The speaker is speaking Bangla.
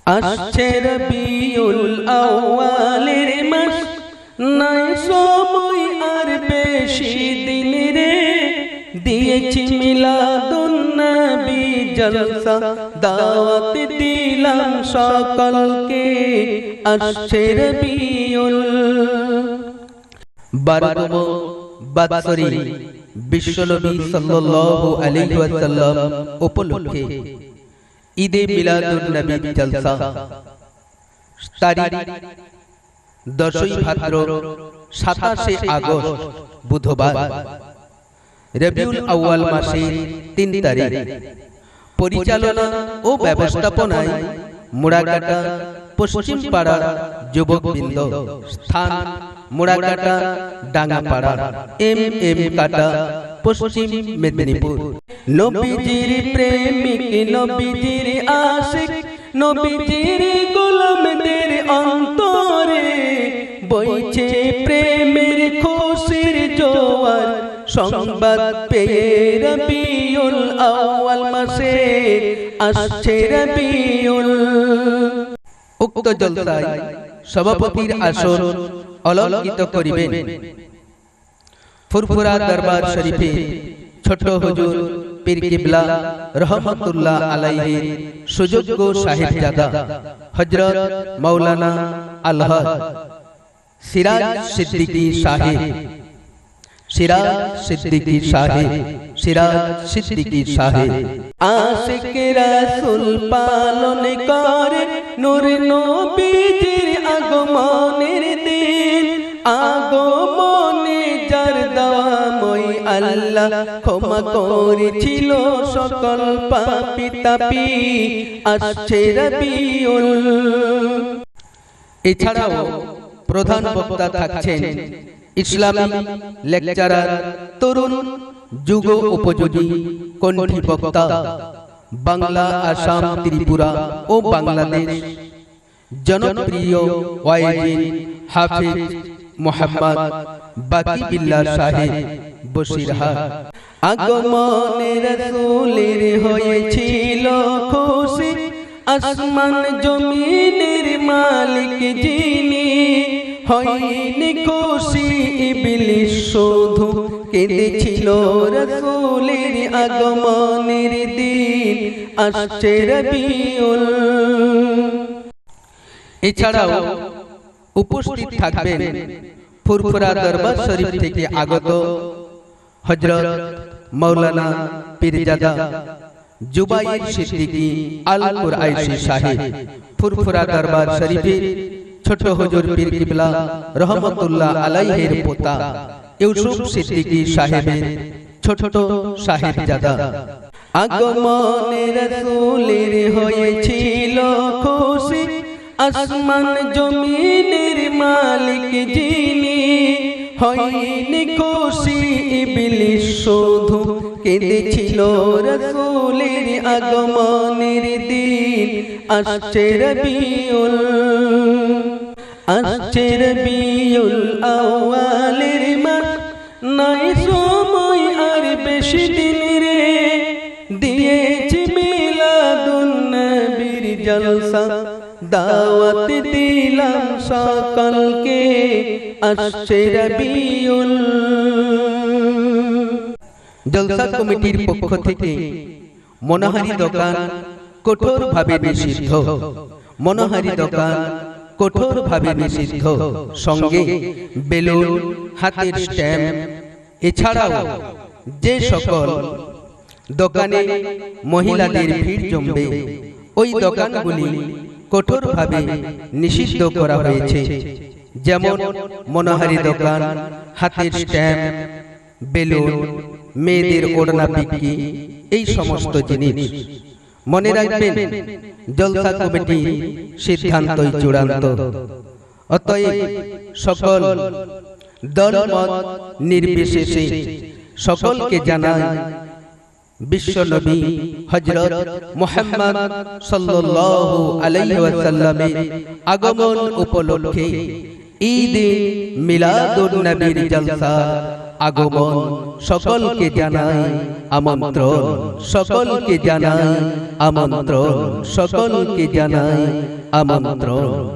আসছে রবিউল আউয়ালের মাস, নাই সময় আর বেশি দিন রে। দিয়েছি মিলাদুন নবী জলসা, দাওয়াত দিলাম সকলকে। আসছে রবিউল বারোতম বাৎসরিক বিশ্বনবী সাল্লাল্লাহু আলাইহি ওয়াসাল্লাম উপলক্ষে ঈদে মিলাদুন নবী জলসা তারিখ 10ই ভাদ্র 27শে আগস্ট বুধবার রবিউল আউয়াল মাসের 3 তারিখ। পরিচালনা ও ব্যবস্থাপনায় মুড়াকাটা পশ্চিম পাড়া যুবকবৃন্দ। স্থান মুড়াকাটা ডাঙ্গাপাড়া এম কাটা পশ্চিম মেদিনীপুর। নবীজির প্রেমিক, নবীজির আশিক, নবীজির গোলামদের অন্তরে বইছে প্রেমের খুশির জোয়ার। সংবাদ পেয়ে রবিউল আউয়াল মাসে আসছে রবিউল। উক্ত জলসায় সভাপতির আসন অলঙ্কৃত করিবেন ফুরফুরা দরবার শরীফে ছোট হুজুর পীর কিবলা রহমাতুল্লাহ আলাইহির সুযোগ্য সাহেবজাদা হযরত মাওলানা আলহাজ সিরাজ সিদ্দিকী সাহেব, সিরাজ সিদ্দিকী সাহেব, সিরাজ সিদ্দিকী সাহেব। আশিক রাসূল পালন করে নূর নবীজির আগমনের দিন। আগমনে যার দয়াময় আল্লাহ ক্ষমা করেছিল সকল পাপী তাপী। আসছে রবিউল। এছাড়াও প্রধান বক্তা থাকছেন ইসলামী লেকচারার, তরুণ যুগ উপযোগী কণ্ঠী বক্তা, বাংলা, আসাম, ত্রিপুরা ও বাংলাদেশ জনপ্রিয় ওয়াইজিন হাফিজ মোহাম্মদ বাকি বিল্লাহ সাহেব বসিরহাট। আগমনে রাসূলের হয়েছিল খুশি, আসমান জমিনের মালিক যিনি। হয়নি খুশি ইবলিস শুধু কেঁদেছিল রাসূলের আগমনের দিন। আসছে রবিউল। এছাড়াও উপস্থিত থাকবেন ফুরফুরা দরবার শরীফ থেকে আগত হযরত মাওলানা পীরজাদা জুবাইর সিদ্দিকী আল কুরাইশি সাহেব, ফুরফুরা দরবার শরীফের ছোট হুজুর পীর কিবলা রহমাতুল্লাহ আলাইহির পোতা ইউসুফ সিদ্দিকী সাহেবের ছোট সাহেবজাদা। আগমনে রাসূলের হয়েছিল খুশি, আসমান জমিনের মালিক যিনি। হয়নি খুশি ইবলিস শুধু কেঁদেছিল রাসূলের আগমনের দিন। আসছে রবিউল। আসছে রবিউল আউয়ালের মাস, নাই সময় আর বেশি দিন রে। দিয়েছি মিলাদুন নবীর জলসা, দাওয়াত দিলাম সকলকে। আসছে রবিউল। জলসা কমিটির পক্ষ থেকে মনোহারি দোকান কঠোরভাবে নিষিদ্ধ। মনোহারি দোকান কঠোরভাবে নিষিদ্ধ। সঙ্গে বেলুন, হাতের স্ট্যাম্প। এছাড়াও যে সকল দোকানে মহিলাদের ভিড় জমবে ওই দোকানগুলি কঠোরভাবে নিষিদ্ধ করা হয়েছে। যেমন মনোহারি দোকান, হাতের স্ট্যাম্প, বেলুন, মেয়েদের ওড়না বিক্রি, এই সমস্ত জিনিস। মনে রাখবেন, জলসা কমিটি সিদ্ধান্তই চূড়ান্ত। অতএব সকল দলমত নির্বিশেষে সকলকে জানাই বিশ্বনবী হযরত মুহাম্মদ সাল্লাল্লাহু আলাইহি ওয়াসাল্লামের আগমন উপলক্ষে ঈদ মিলাদুন নবীর জলসা আগমন সকলকে জানাই আমন্ত্রণ, সকলকে জানাই আমন্ত্রণ, সকলকে জানাই আমন্ত্রণ।